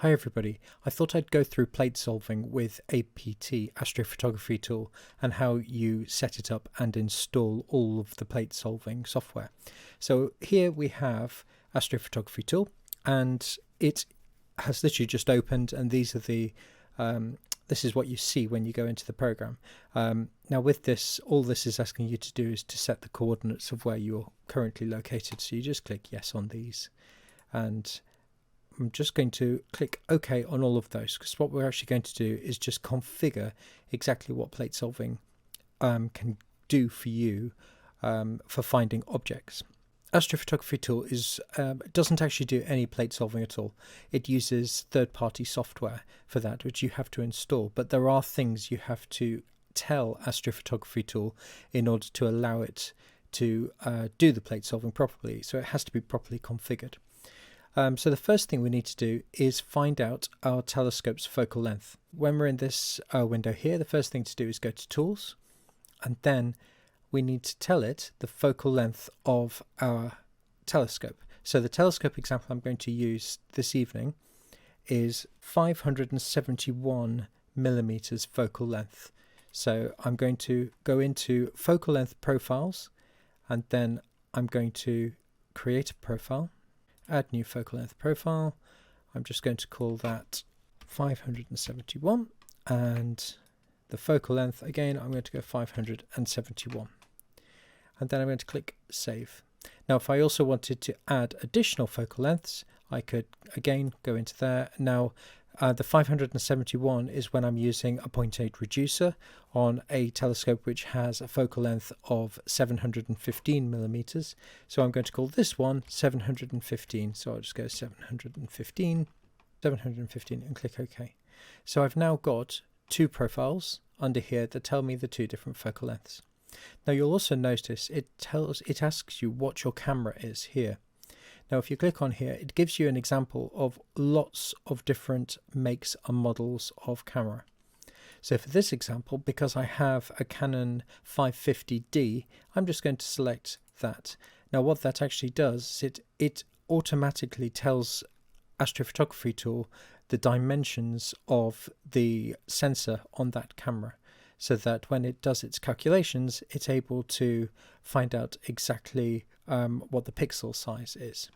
Hi everybody, I thought I'd go through plate solving with APT Astrophotography tool and how you set it up and install all of the plate solving software. So here we have Astrophotography tool and it has literally just opened, and these are the this is what you see when you go into the program. Now with this, all this is asking you to do is to set the coordinates of where you're currently located. So you just click yes on these, and I'm just going to click OK on all of those, because what we're actually going to do is just configure exactly what plate solving can do for you for finding objects. Astrophotography tool doesn't actually do any plate solving at all. It uses third-party software for that, which you have to install, but there are things you have to tell Astrophotography tool in order to allow it to do the plate solving properly. So it has to be properly configured. So the first thing we need to do is find out our telescope's focal length. When we're in this window here, the first thing to do is go to Tools, and then we need to tell it the focal length of our telescope. So the telescope example I'm going to use this evening is 571 millimeters focal length. So I'm going to go into focal length profiles, and then I'm going to create a profile. Add new focal length profile. I'm just going to call that 571, and the focal length again I'm going to go 571, and then I'm going to click save. Now if I also wanted to add additional focal lengths, I could again go into there. Now the 571 is when I'm using a 0.8 reducer on a telescope which has a focal length of 715 millimeters. So I'm going to call this one 715. So I'll just go 715, and click OK. So I've now got two profiles under here that tell me the two different focal lengths. Now you'll also notice it asks you what your camera is here. Now if you click on here, it gives you an example of lots of different makes and models of camera. So for this example, because I have a Canon 550D, I'm just going to select that. Now what that actually does is it automatically tells Astrophotography tool the dimensions of the sensor on that camera, so that when it does its calculations, it's able to find out exactly what the pixel size is.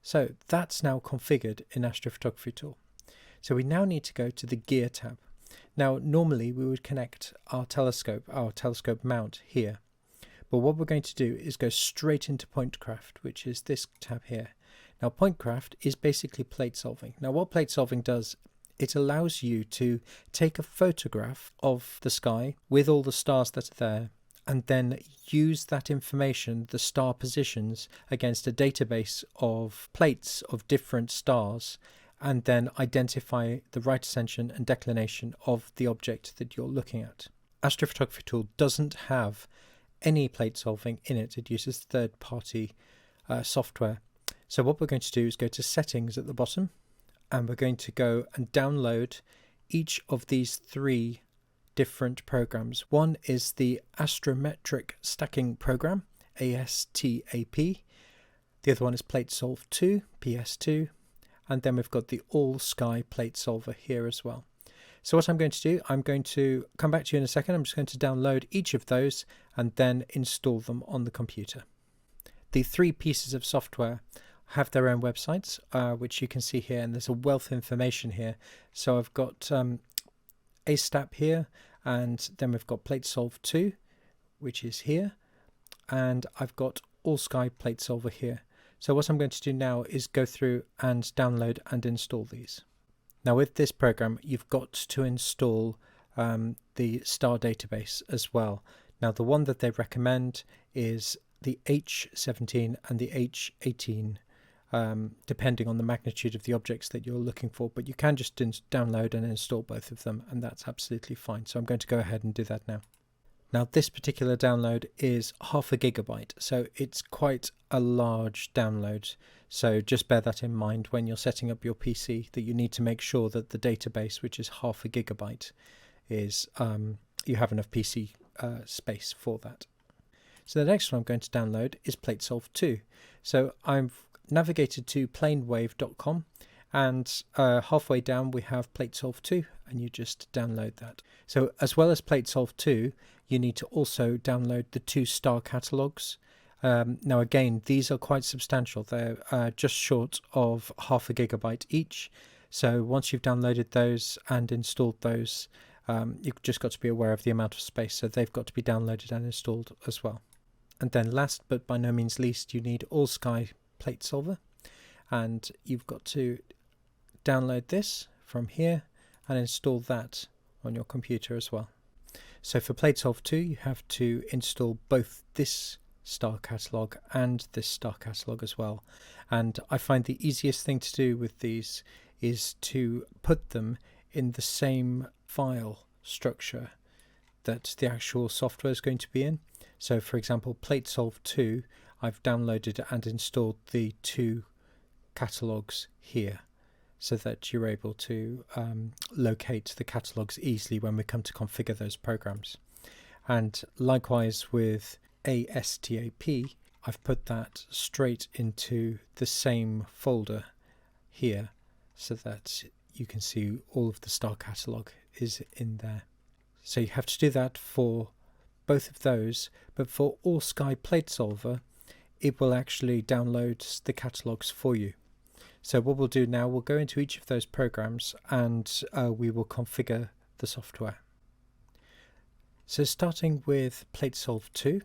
So that's now configured in Astrophotography tool. So we now need to go to the gear tab. Now normally we would connect our telescope mount here, but what we're going to do is go straight into Pointcraft, which is this tab here. Now Pointcraft is basically plate solving. Now what plate solving does, it allows you to take a photograph of the sky with all the stars that are there, and then use that information, the star positions, against a database of plates of different stars, and then identify the right ascension and declination of the object that you're looking at. Astrophotography tool doesn't have any plate solving in it. It uses third-party software. So what we're going to do is go to settings at the bottom, and we're going to go and download each of these three different programs. One is the Astrometric Stacking Program, ASTAP. The other one is Plate Solve 2, PS2. And then we've got the All Sky Plate Solver here as well. So what I'm going to do, I'm going to come back to you in a second. I'm just going to download each of those and then install them on the computer. The three pieces of software have their own websites, which you can see here, and there's a wealth of information here. So I've got ASTAP here, and then we've got Plate Solve 2, which is here, and I've got All Sky Plate Solver here. So what I'm going to do now is go through and download and install these. Now with this program, you've got to install the star database as well. Now the one that they recommend is the H17 and the H18, depending on the magnitude of the objects that you're looking for, but you can just download and install both of them, and that's absolutely fine. So I'm going to go ahead and do that now. Now this particular download is 0.5 GB, so it's quite a large download. So just bear that in mind when you're setting up your PC, that you need to make sure that the database, which is 0.5 GB, is you have enough PC space for that. So the next one I'm going to download is Plate Solve 2. So I've navigated to planewave.com, and halfway down we have PlateSolve 2, and you just download that. So as well as PlateSolve 2, you need to also download the 2 star catalogs. Now again, these are quite substantial. They're just short of 0.5 GB each. So once you've downloaded those and installed those, you've just got to be aware of the amount of space. So they've got to be downloaded and installed as well. And then last but by no means least, you need All Sky Plate Solver, and you've got to download this from here and install that on your computer as well. So for PlateSolve 2, you have to install both this star catalog and this star catalog as well. And I find the easiest thing to do with these is to put them in the same file structure that the actual software is going to be in. So for example, PlateSolve 2, I've downloaded and installed the 2 catalogs here, so that you're able to locate the catalogs easily when we come to configure those programs. And likewise with ASTAP, I've put that straight into the same folder here, so that you can see all of the star catalog is in there. So you have to do that for both of those, but for All Sky Plate Solver, it will actually download the catalogs for you. So what we'll do now, we'll go into each of those programs and we will configure the software. So starting with PlateSolve 2,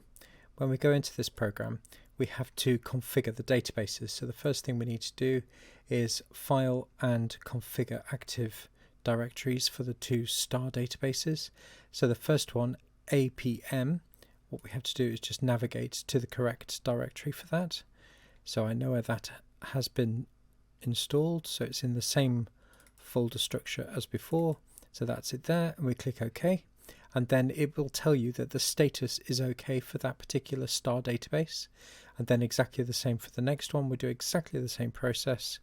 when we go into this program, we have to configure the databases. So the first thing we need to do is file and configure active directories for the 2 star databases. So the first one, APM, what we have to do is just navigate to the correct directory for that. So I know where that has been installed, so it's in the same folder structure as before, so that's it there, and we click OK, and then it will tell you that the status is OK for that particular star database. And then exactly the same for the next one, we do exactly the same process.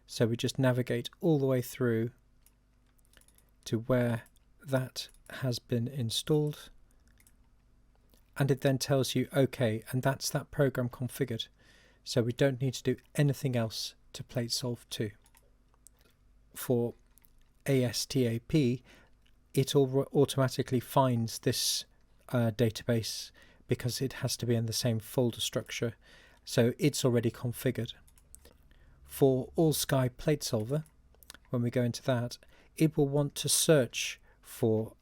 So we just navigate all the way through to where that has been installed, and it then tells you OK, and that's that program configured. So we don't need to do anything else to PlateSolve 2. For ASTAP, it automatically finds this database because it has to be in the same folder structure, so it's already configured. For All Sky Plate Solver, when we go into that, it will want to search for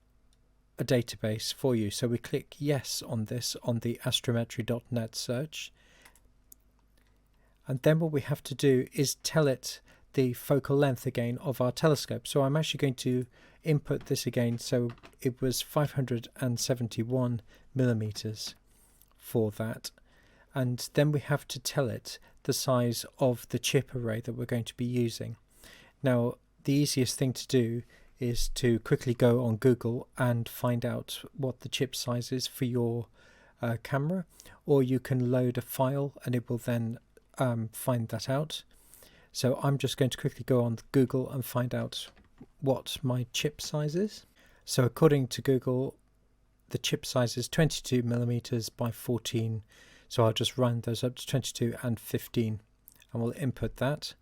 a database for you. So we click yes on this on the astrometry.net search, and then what we have to do is tell it the focal length again of our telescope. So I'm actually going to input this again. So it was 571 millimeters for that, and then we have to tell it the size of the chip array that we're going to be using. Now the easiest thing to do is to quickly go on Google and find out what the chip size is for your camera, or you can load a file and it will then find that out. So I'm just going to quickly go on Google and find out what my chip size is. So according to Google, the chip size is 22 millimeters by 14. So I'll just round those up to 22 and 15, and we'll input that.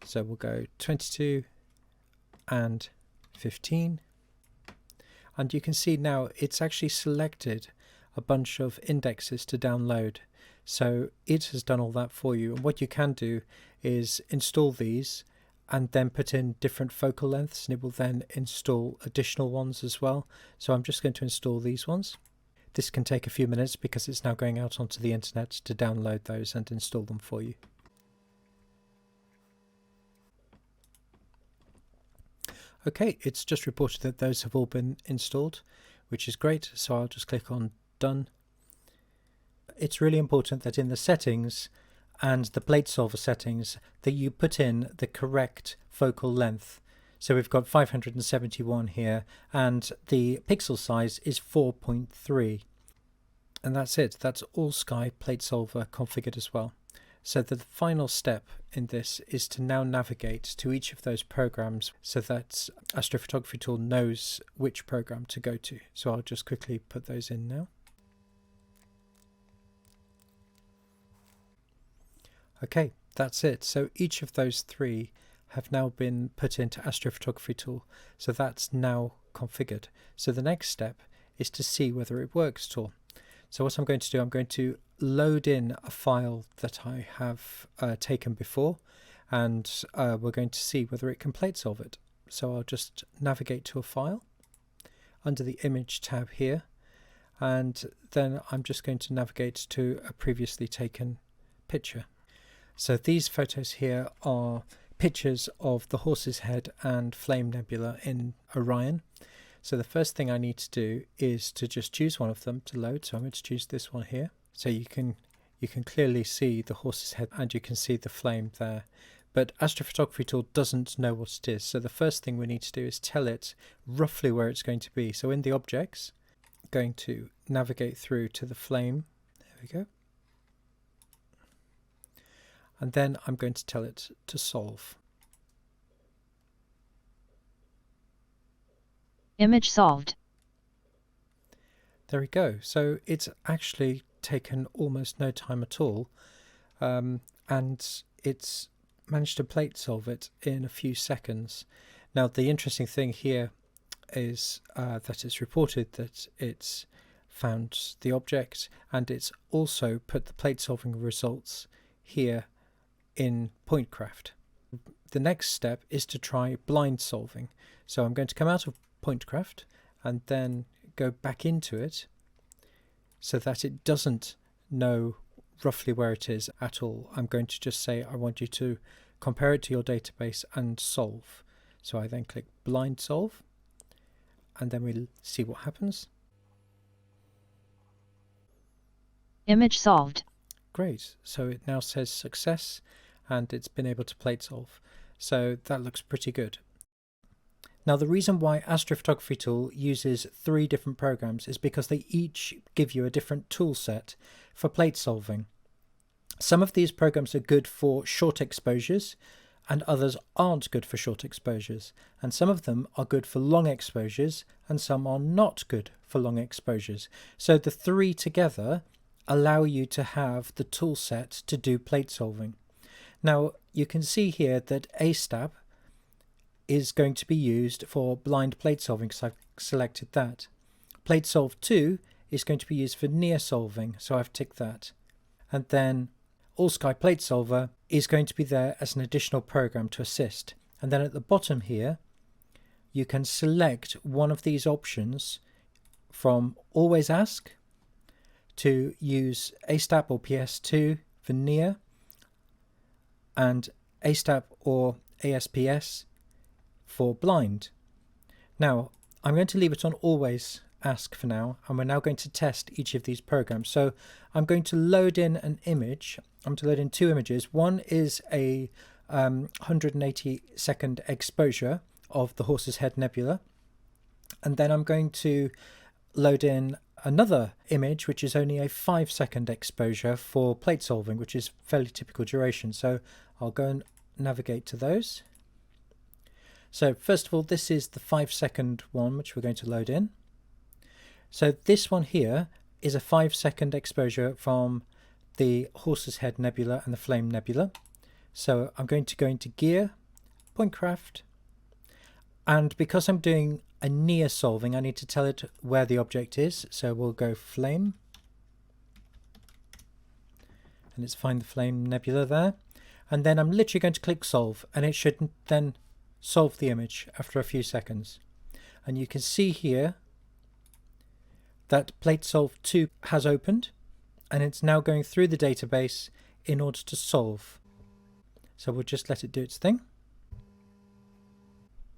So we'll go 22 and 15, and you can see now it's actually selected a bunch of indexes to download. So it has done all that for you, and what you can do is install these and then put in different focal lengths, and it will then install additional ones as well. So I'm just going to install these ones. This can take a few minutes because it's now going out onto the internet to download those and install them for you. Okay, it's just reported that those have all been installed, which is great, so I'll just click on Done. It's really important that in the settings and the plate solver settings that you put in the correct focal length. So we've got 571 here, and the pixel size is 4.3. And that's it. That's All Sky Plate Solver configured as well. So the final step in this is to now navigate to each of those programs so that Astrophotography Tool knows which program to go to. So I'll just quickly put those in now. Okay, that's it. So each of those 3 have now been put into Astrophotography tool, so that's now configured. So the next step is to see whether it works at all. So what I'm going to do, I'm going to load in a file that I have taken before, and we're going to see whether it can plate solve it. So I'll just navigate to a file under the image tab here, and then I'm just going to navigate to a previously taken picture. So these photos here are pictures of the Horse's Head and Flame Nebula in Orion. So the first thing I need to do is to just choose one of them to load. So I'm going to choose this one here. So you can clearly see the Horse's Head and you can see the flame there. But Astrophotography tool doesn't know what it is. So the first thing we need to do is tell it roughly where it's going to be. So in the objects, going to navigate through to the flame. There we go. And then I'm going to tell it to solve. Image solved. There we go. So it's actually taken almost no time at all, and it's managed to plate solve it in a few seconds. Now the interesting thing here is that it's reported that it's found the object, and it's also put the plate solving results here in PointCraft. The next step is to try blind solving. So I'm going to come out of PointCraft and then go back into it so that it doesn't know roughly where it is at all. I'm going to just say I want you to compare it to your database and solve. So I then click blind solve, and then we'll see what happens. Image solved. Great. So it now says success, and it's been able to plate solve. So that looks pretty good. Now the reason why Astrophotography tool uses 3 different programs is because they each give you a different tool set for plate solving. Some of these programs are good for short exposures, and others aren't good for short exposures, and some of them are good for long exposures and some are not good for long exposures. So the 3 together allow you to have the tool set to do plate solving. Now you can see here that ASTAP is going to be used for blind plate solving because I've selected that. Plate Solve 2 is going to be used for near solving, so I've ticked that. And then All Sky Plate Solver is going to be there as an additional program to assist. And then at the bottom here you can select one of these options from Always Ask to use ASTAP or PS2 for near, and ASTAP or ASPS for blind. Now I'm going to leave it on Always Ask for now, and we're now going to test each of these programs. So I'm going to load in an image. I'm going to load in 2 images. One is a 180 second exposure of the Horse's Head Nebula, and then I'm going to load in another image which is only a 5-second exposure for plate solving, which is fairly typical duration. So I'll go and navigate to those. So first of all, this is the 5-second one which we're going to load in. So this one here is a 5-second exposure from the Horse's Head Nebula and the Flame Nebula. So I'm going to go into Gear, PointCraft, and because I'm doing a near solving, I need to tell it where the object is. So we'll go Flame, and it's find the Flame Nebula there. And then I'm literally going to click Solve, and it should then solve the image after a few seconds. And you can see here that Plate Solve 2 has opened, and it's now going through the database in order to solve. So we'll just let it do its thing.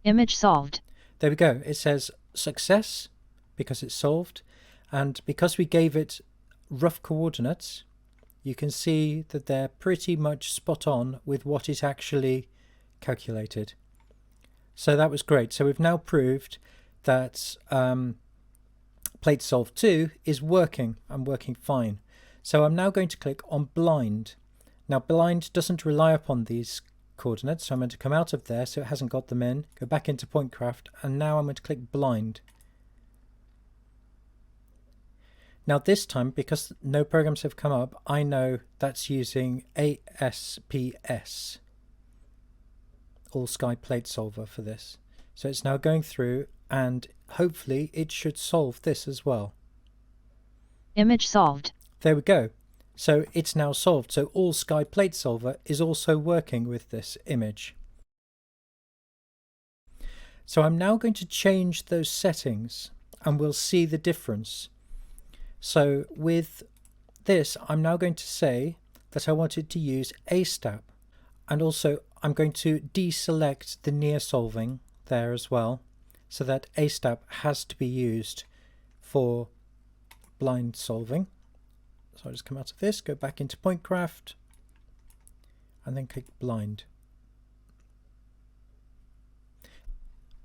Image solved. There we go. It says success because it's solved, and because we gave it rough coordinates, you can see that they're pretty much spot on with what it actually calculated. So that was great. So we've now proved that Plate Solve 2 is working and working fine. So I'm now going to click on Blind. Now Blind doesn't rely upon these coordinates, so I'm going to come out of there so it hasn't got them in, go back into PointCraft, and now I'm going to click Blind. Now this time, because no programs have come up, I know that's using ASPS all sky plate solver for this. So it's now going through, and hopefully it should solve this as well. Image solved. There we go. So it's now solved. So all sky plate solver is also working with this image. So I'm now going to change those settings and we'll see the difference. So with this, I'm now going to say that I wanted to use ASTAP, and also I'm going to deselect the near solving there as well, so that ASTAP has to be used for blind solving. So I'll just come out of this, go back into PointCraft, and then click blind.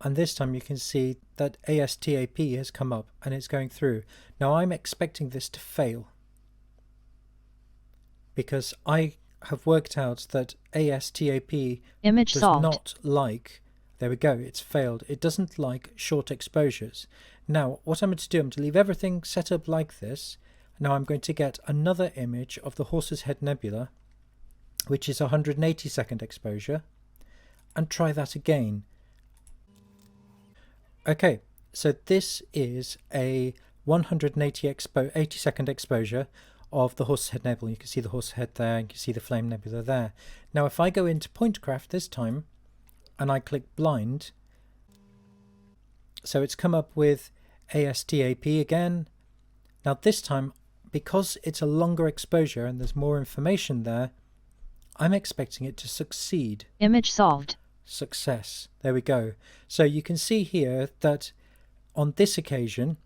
And this time you can see that ASTAP has come up and it's going through. Now I'm expecting this to fail, because I have worked out that ASTAP Image does solved. not like, there we go, it's failed. It doesn't like short exposures. Now what I'm going to do, I'm going to leave everything set up like this. Now I'm going to get another image of the Horse's Head Nebula, which is 180 second exposure, and try that again. Okay, so this is a 180 second exposure of the Horse's Head Nebula. You can see the Horse's Head there, you can see the Flame Nebula there. Now if I go into PointCraft this time and I click blind, so it's come up with ASTAP again. Now this time, because it's a longer exposure and there's more information there, I'm expecting it to succeed. Image solved. Success. There we go. So you can see here that on this occasion,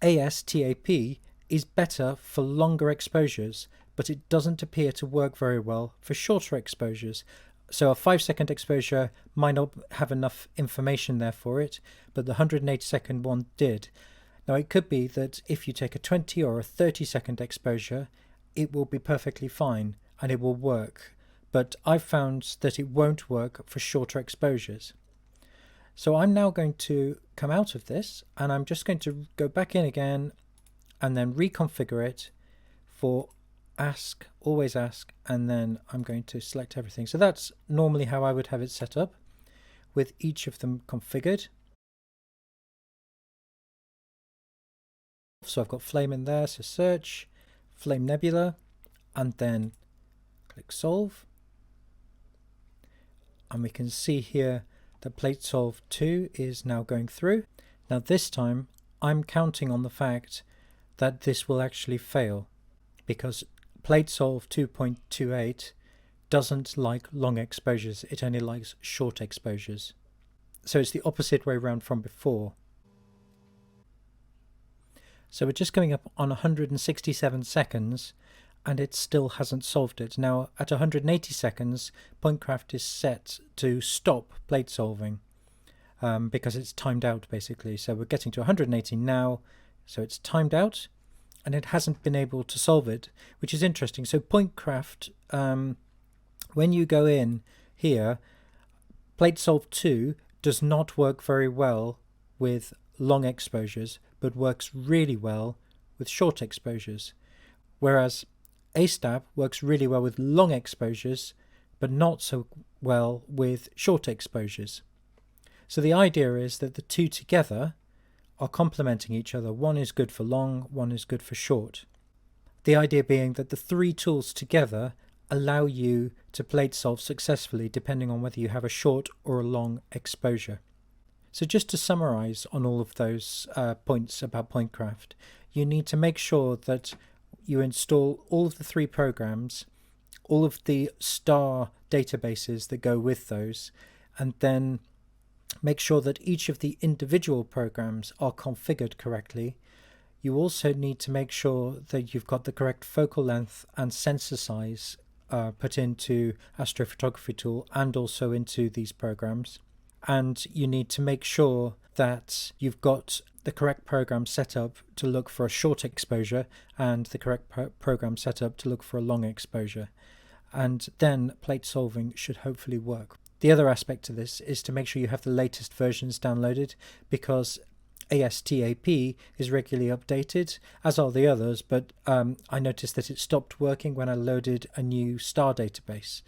ASTAP is better for longer exposures, but it doesn't appear to work very well for shorter exposures. So a 5-second exposure might not have enough information there for it, but the 180-second one did. Now it could be that if you take a 20 or a 30-second exposure, it will be perfectly fine and it will work. But I've found that it won't work for shorter exposures. So I'm now going to come out of this and I'm just going to go back in again and then reconfigure it for ask, always ask, and then I'm going to select everything. So that's normally how I would have it set up, with each of them configured. So I've got Flame in there, so search, Flame Nebula, and then click solve. And we can see here that plate solve 2 is now going through. Now this time I'm counting on the fact that this will actually fail, because plate solve 2.28 doesn't like long exposures, it only likes short exposures. So it's the opposite way around from before. So we're just coming up on 167 seconds and it still hasn't solved it. Now at 180 seconds, PointCraft is set to stop plate solving because it's timed out basically. So we're getting to 180 now, so it's timed out and it hasn't been able to solve it, which is interesting. So PointCraft, when you go in here, plate solve 2 does not work very well with long exposures, but works really well with short exposures. Whereas ASTAP works really well with long exposures, but not so well with short exposures. So the idea is that the two together are complementing each other. One is good for long, one is good for short. The idea being that the three tools together allow you to plate solve successfully depending on whether you have a short or a long exposure. So just to summarize on all of those points about PointCraft, you need to make sure that you install all of the three programs, all of the star databases that go with those, and then make sure that each of the individual programs are configured correctly. You also need to make sure that you've got the correct focal length and sensor size put into Astrophotography Tool and also into these programs. And you need to make sure that you've got the correct program set up to look for a short exposure and the correct program set up to look for a long exposure. And then plate solving should hopefully work. The other aspect to this is to make sure you have the latest versions downloaded, because ASTAP is regularly updated, as are the others, but I noticed that it stopped working when I loaded a new star database.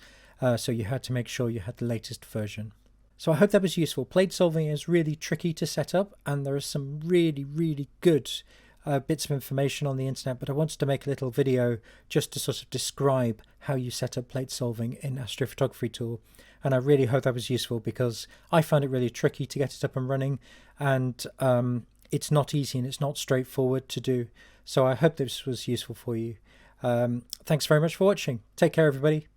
so you had to make sure you had the latest version. So I hope that was useful. Plate solving is really tricky to set up, and there are some really good bits of information on the internet, but I wanted to make a little video just to sort of describe how you set up plate solving in Astrophotography Tool. And I really hope that was useful, because I found it really tricky to get it up and running, and it's not easy and it's not straightforward to do. So I hope this was useful for you. Thanks very much for watching. Take care, everybody.